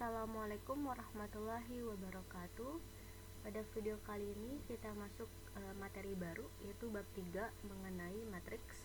Assalamualaikum warahmatullahi wabarakatuh. Pada video kali ini kita masuk materi baru, yaitu bab 3 mengenai matriks.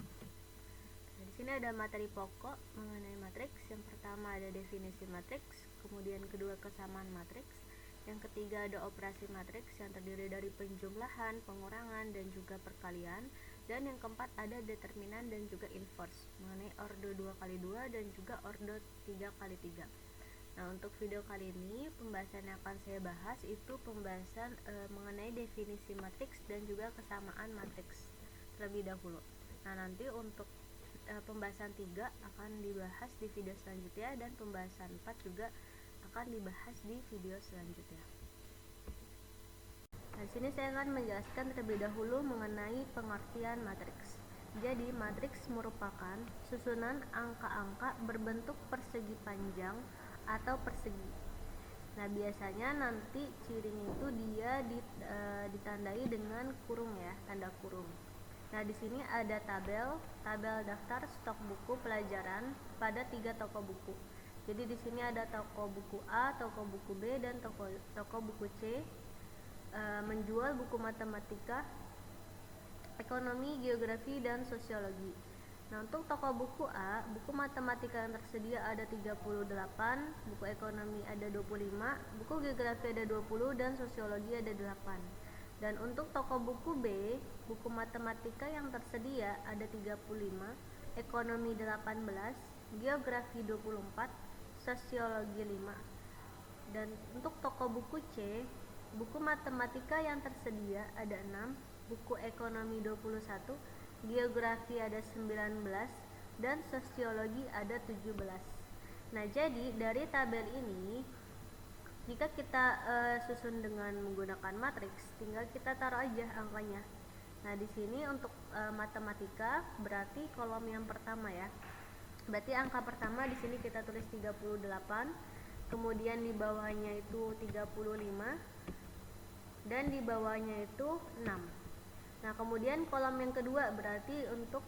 Nah, di sini ada materi pokok mengenai matriks. Yang pertama ada definisi matriks, kemudian kedua kesamaan matriks, yang ketiga ada operasi matriks yang terdiri dari penjumlahan, pengurangan, dan juga perkalian, dan yang keempat ada determinan dan juga inverse mengenai ordo 2x2 dan juga ordo 3x3. Nah, untuk video kali ini pembahasan yang akan saya bahas itu pembahasan mengenai definisi matriks dan juga kesamaan matriks terlebih dahulu. Nah, nanti untuk pembahasan 3 akan dibahas di video selanjutnya, dan pembahasan 4 juga akan dibahas di video selanjutnya. Nah, di sini saya akan menjelaskan terlebih dahulu mengenai pengertian matriks. Jadi, matriks merupakan susunan angka-angka berbentuk persegi panjang atau persegi. Nah, biasanya nanti cirinya itu dia ditandai dengan kurung ya, tanda kurung. Nah, di sini ada tabel daftar stok buku pelajaran pada 3 toko buku. Jadi di sini ada toko buku A, toko buku B, dan toko buku C. Menjual buku matematika, ekonomi, geografi, dan sosiologi. Nah, untuk toko buku A, buku matematika yang tersedia ada 38, buku ekonomi ada 25, buku geografi ada 20, dan sosiologi ada 8. Dan untuk toko buku B, buku matematika yang tersedia ada 35, ekonomi 18, geografi 24, sosiologi 5. Dan untuk toko buku C, buku matematika yang tersedia ada 6, buku ekonomi 21, geografi ada 19, dan sosiologi ada 17. Nah, jadi dari tabel ini jika kita susun dengan menggunakan matriks, tinggal kita taruh aja angkanya. Nah, di sini untuk matematika berarti kolom yang pertama ya. Berarti angka pertama di sini kita tulis 38, kemudian di bawahnya itu 35, dan di bawahnya itu 6. Nah, kemudian kolom yang kedua berarti untuk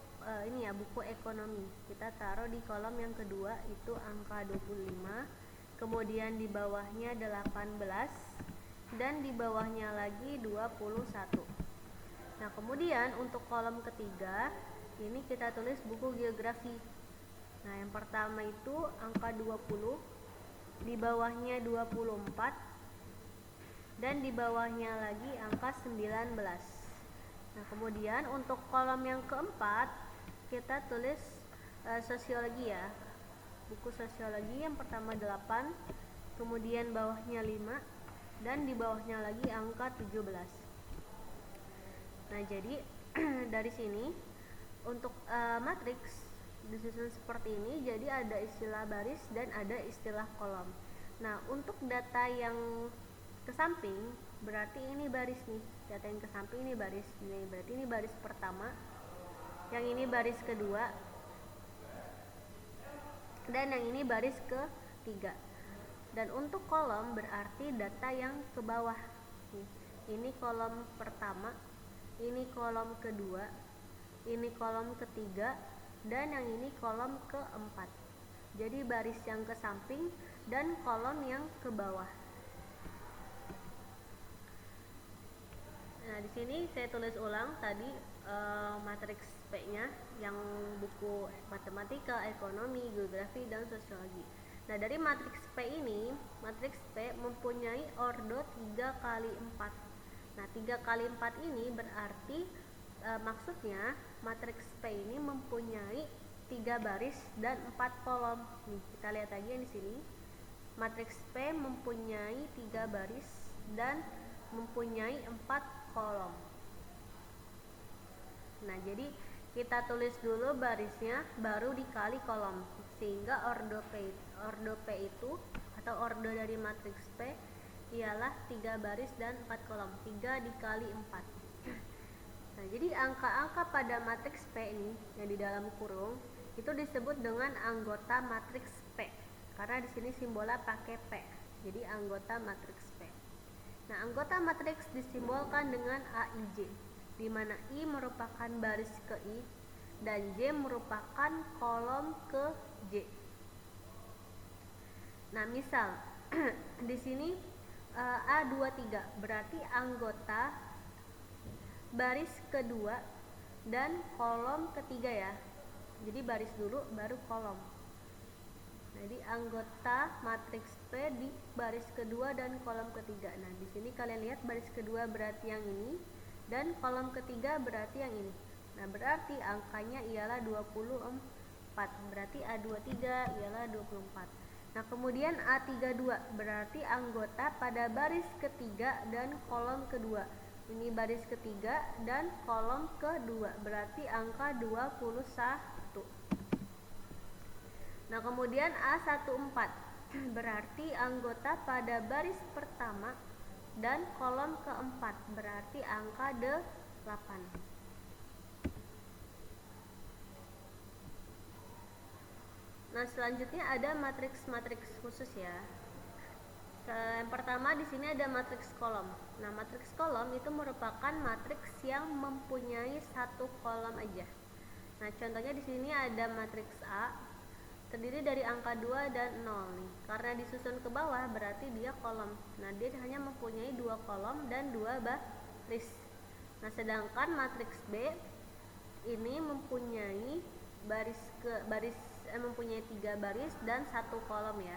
ini ya, buku ekonomi. Kita taruh di kolom yang kedua itu angka 25, kemudian di bawahnya 18, dan di bawahnya lagi 21. Nah, kemudian untuk kolom ketiga ini kita tulis buku geografi. Nah, yang pertama itu angka 20, di bawahnya 24, dan di bawahnya lagi angka 19. Nah, kemudian untuk kolom yang keempat kita tulis sosiologi ya. Buku sosiologi yang pertama 8, kemudian bawahnya 5, dan di bawahnya lagi angka 17. Nah, jadi dari sini untuk matriks disusun seperti ini. Jadi ada istilah baris dan ada istilah kolom. Nah, untuk data yang ke samping berarti ini baris nih. Data yang ke samping ini baris. Ini berarti ini baris pertama. Yang ini baris kedua. Dan yang ini baris ketiga. Dan untuk kolom berarti data yang ke bawah. Ini kolom pertama, ini kolom kedua, ini kolom ketiga, dan yang ini kolom keempat. Jadi baris yang ke samping dan kolom yang ke bawah. Nah, di sini saya tulis ulang tadi matriks P-nya yang buku matematika, ekonomi, geografi, dan sosiologi. Nah, dari matriks P ini, matriks P mempunyai ordo 3x4. Nah, 3x4 ini berarti maksudnya matriks P ini mempunyai 3 baris dan 4 kolom. Nih, kita lihat aja di sini. Matriks P mempunyai 3 baris dan mempunyai 4 kolom. Nah, jadi kita tulis dulu barisnya baru dikali kolom, sehingga ordo P itu atau ordo dari matriks P ialah 3 baris dan 4 kolom. 3 dikali 4. Nah, jadi angka-angka pada matriks P ini yang di dalam kurung itu disebut dengan anggota matriks P. Karena di sini simbolnya pakai P. Jadi anggota matriks P. Nah, anggota matriks disimbolkan dengan AIJ, di mana I merupakan baris ke I dan J merupakan kolom ke J. Nah, misal di sini A23 berarti anggota baris kedua dan kolom ketiga ya. Jadi baris dulu baru kolom. Jadi anggota matriks P di baris kedua dan kolom ketiga. Nah, di sini kalian lihat baris kedua berarti yang ini dan kolom ketiga berarti yang ini. Nah, berarti angkanya ialah 24. Berarti A23 ialah 24. Nah, kemudian A32 berarti anggota pada baris ketiga dan kolom kedua. Ini baris ketiga dan kolom kedua, berarti angka 21. Nah, kemudian A14 berarti anggota pada baris pertama dan kolom keempat, berarti angka 8. Nah, selanjutnya ada matriks-matriks khusus ya. Yang pertama di sini ada matriks kolom. Nah, matriks kolom itu merupakan matriks yang mempunyai satu kolom aja. Nah, contohnya di sini ada matriks A terdiri dari angka 2 dan 0 nih. Karena disusun ke bawah berarti dia kolom. Nah, dia hanya mempunyai 2 kolom dan 2 baris. Nah, sedangkan matriks B ini mempunyai mempunyai 3 baris dan 1 kolom ya.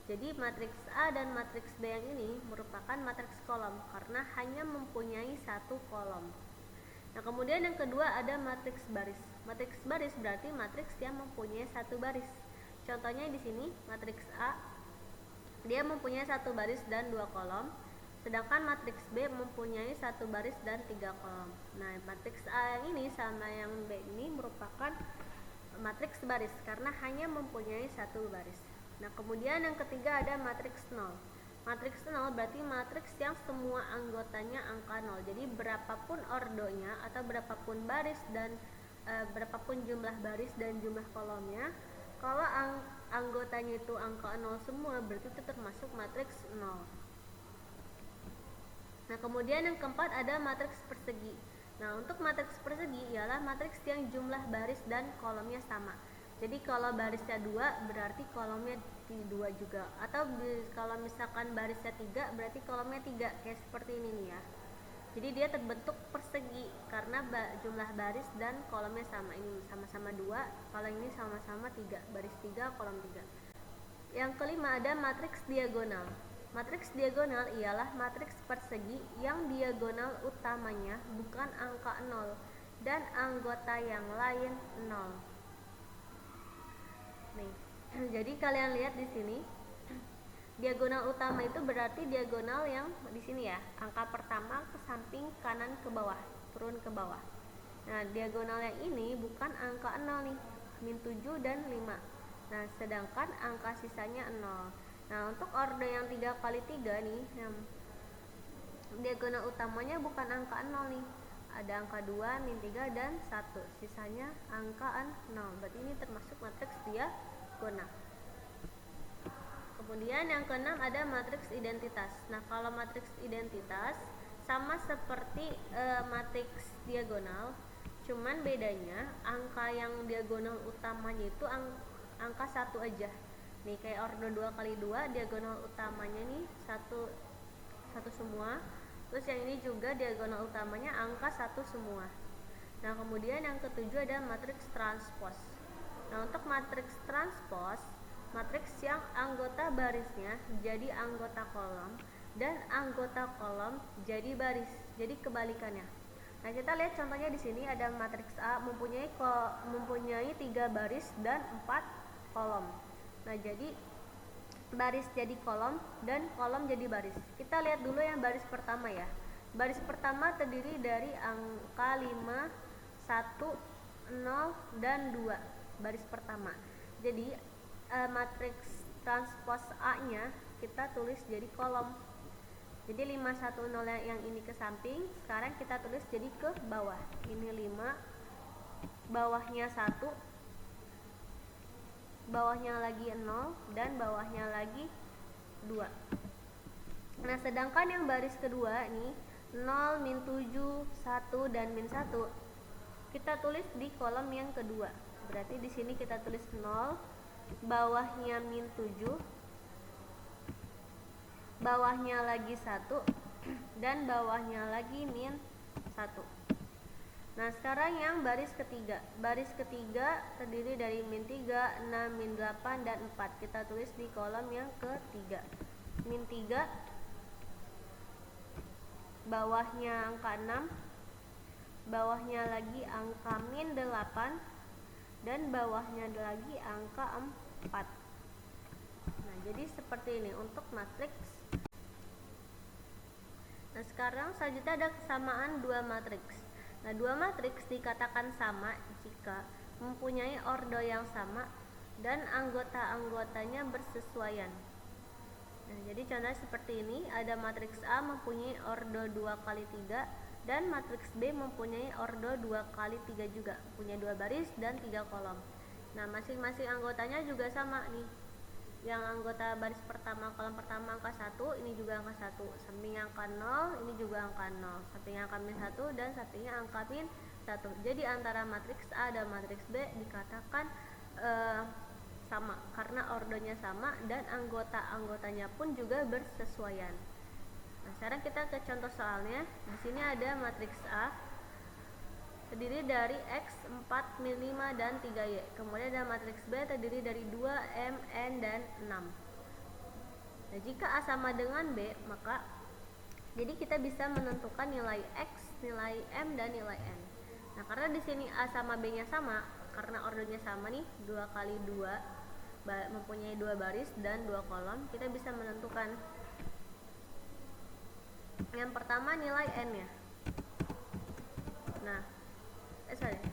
Jadi matriks A dan matriks B yang ini merupakan matriks kolom karena hanya mempunyai 1 kolom. Nah, kemudian yang kedua ada matriks baris. Matriks baris berarti matriks yang mempunyai 1 baris. Contohnya di sini matriks A dia mempunyai 1 baris dan 2 kolom, sedangkan matriks B mempunyai 1 baris dan 3 kolom. Nah, matriks A yang ini sama yang B ini merupakan matriks baris karena hanya mempunyai 1 baris. Nah, kemudian yang ketiga ada matriks 0. Matriks 0 berarti matriks yang semua anggotanya angka 0. Jadi berapapun ordonya atau berapapun baris dan berapapun jumlah baris dan jumlah kolomnya, kalau anggotanya itu angka 0 semua, berarti itu termasuk matriks 0. Nah, kemudian yang keempat ada matriks persegi. Nah, untuk matriks persegi ialah matriks yang jumlah baris dan kolomnya sama. Jadi kalau barisnya 2 berarti kolomnya 2 juga. Atau kalau misalkan barisnya 3 berarti kolomnya 3, kayak seperti ini nih ya. Jadi dia terbentuk persegi karena jumlah baris dan kolomnya sama. Ini sama-sama 2, kalau ini sama-sama 3, baris 3, kolom 3. Yang kelima ada matriks diagonal. Matriks diagonal ialah matriks persegi yang diagonal utamanya bukan angka 0 dan anggota yang lain 0. Nih, jadi kalian lihat di sini. Diagonal utama itu berarti diagonal yang di sini ya, angka pertama ke samping kanan ke bawah, turun ke bawah. Nah, diagonal yang ini bukan angka 0 nih, min 7 dan 5. Nah, sedangkan angka sisanya 0. Nah, untuk orde yang 3 kali 3 nih, yang diagonal utamanya bukan angka 0 nih. Ada angka 2, min 3 dan 1. Sisanya angka 0. Berarti ini termasuk matriks diagonal. Kemudian yang keenam ada matriks identitas. Nah, kalau matriks identitas sama seperti matriks diagonal, cuman bedanya angka yang diagonal utamanya itu angka 1 aja. Nih kayak orde 2 kali 2 diagonal utamanya nih satu semua. Terus yang ini juga diagonal utamanya angka 1 semua. Nah, kemudian yang ketujuh ada matriks transpos. Nah, untuk matriks transpos, matriks yang anggota barisnya jadi anggota kolom dan anggota kolom jadi baris. Jadi kebalikannya. Nah, kita lihat contohnya di sini ada matriks A mempunyai 3 baris dan 4 kolom. Nah, jadi baris jadi kolom dan kolom jadi baris. Kita lihat dulu yang baris pertama ya. Baris pertama terdiri dari angka 5, 1, 0 dan 2. Baris pertama. Jadi matriks transpos A-nya kita tulis jadi kolom. Jadi 5, 1, 0 yang ini ke samping, sekarang kita tulis jadi ke bawah. Ini 5, bawahnya 1, bawahnya lagi 0 dan bawahnya lagi 2. Nah, sedangkan yang baris kedua nih 0, min 7, 1 dan min 1 kita tulis di kolom yang kedua. Berarti di sini kita tulis 0, bawahnya min 7, bawahnya lagi 1 dan bawahnya lagi min 1. Nah sekarang yang baris ketiga terdiri dari min 3, 6, min 8, dan 4. Kita tulis di kolom yang ketiga. Min 3, bawahnya angka 6, bawahnya lagi angka min 8, dan bawahnya lagi angka 4. Nah jadi seperti ini untuk matriks. Nah sekarang selanjutnya ada kesamaan dua matriks. Nah dua matriks dikatakan sama jika mempunyai ordo yang sama dan anggota-anggotanya bersesuaian. Nah jadi contohnya seperti ini, ada matriks A mempunyai ordo 2 kali 3 dan matriks B mempunyai ordo 2 kali 3 juga, punya 2 baris dan 3 kolom. Nah masing-masing anggotanya juga sama nih. Yang anggota baris pertama kolom pertama angka 1, ini juga angka 1, sampingnya angka 0, ini juga angka 0, sampingnya angka min 1, dan sampingnya angka min 1. Jadi antara matriks A dan matriks B dikatakan sama karena ordonya sama dan anggota-anggotanya pun juga bersesuaian. Nah, sekarang kita ke contoh soalnya. Di sini ada matriks A terdiri dari X, 4, min 5, dan 3Y. Kemudian ada matriks B terdiri dari 2, M, N, dan 6. Nah, jika A sama dengan B, maka jadi kita bisa menentukan nilai X, nilai M, dan nilai N. Nah, karena di sini A sama B-nya sama, karena ordernya sama nih, 2 kali 2, mempunyai 2 baris dan 2 kolom, kita bisa menentukan yang pertama nilai N-nya. Nah,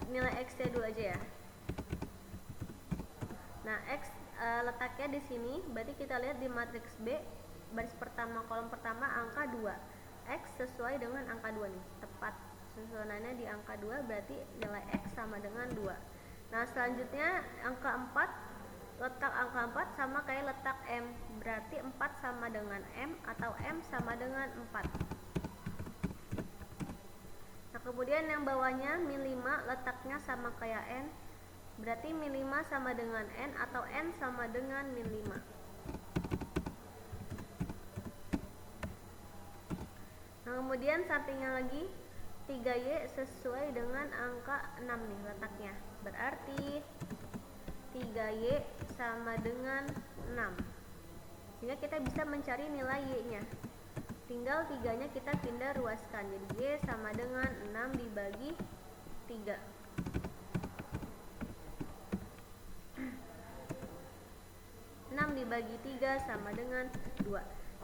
nilai X-nya dulu aja ya. Nah, X letaknya di sini, berarti kita lihat di matriks B, baris pertama kolom pertama angka 2. X sesuai dengan angka 2 nih, tepat susunannya di angka 2, berarti nilai X sama dengan 2. Nah, selanjutnya angka 4, letak angka 4 sama kayak letak M, berarti 4 sama dengan M atau M sama dengan 4. Nah, kemudian yang bawahnya min 5 letaknya sama kayak N, berarti min 5 sama dengan N atau N sama dengan min 5. Nah, kemudian sampingnya lagi 3Y sesuai dengan angka 6 nih letaknya, berarti 3Y sama dengan 6. Sehingga kita bisa mencari nilai Y-nya. Tinggal 3-nya kita pindah ruaskan. Jadi Y sama dengan 6 dibagi 3. Dibagi 3 sama dengan 2.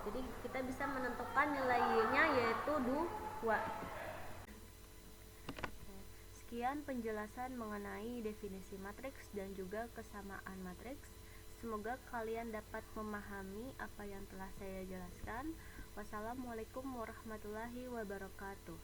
Jadi kita bisa menentukan nilai Y-nya yaitu 2. Sekian penjelasan mengenai definisi matriks dan juga kesamaan matriks. Semoga kalian dapat memahami apa yang telah saya jelaskan. Wassalamualaikum warahmatullahi wabarakatuh.